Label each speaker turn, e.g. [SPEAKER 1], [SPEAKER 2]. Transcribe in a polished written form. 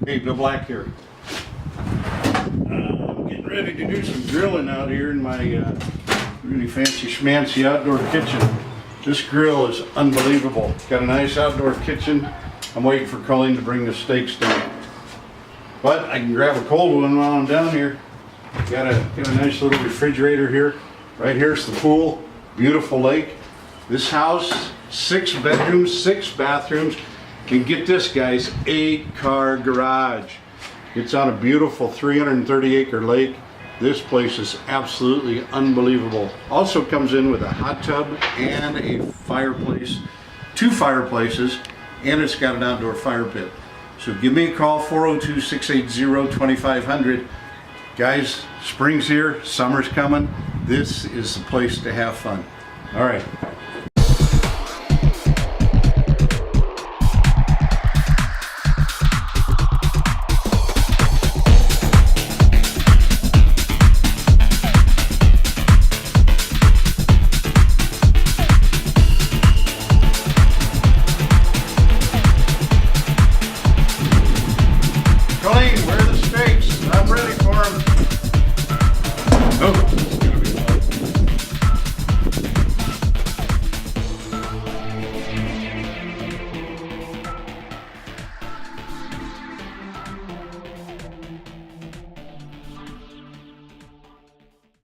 [SPEAKER 1] Hey, Bill Black here. I'm getting ready to do some grilling out here in my really fancy schmancy outdoor kitchen. This grill is unbelievable. Got a nice outdoor kitchen. I'm waiting for Colleen to bring the steaks down. But I can grab a cold one while I'm down here. Got a nice little refrigerator here. Right here's the pool. Beautiful lake. This house, 6 bedrooms, 6 bathrooms. Can get this, guys, 8-car garage. It's on a beautiful 330-acre lake. This place is absolutely unbelievable. Also comes in with a hot tub and a fireplace, 2 fireplaces, and it's got an outdoor fire pit. So give me a call, 402-680-2500. Guys, spring's here, summer's coming. This is the place to have fun. All right. Colleen,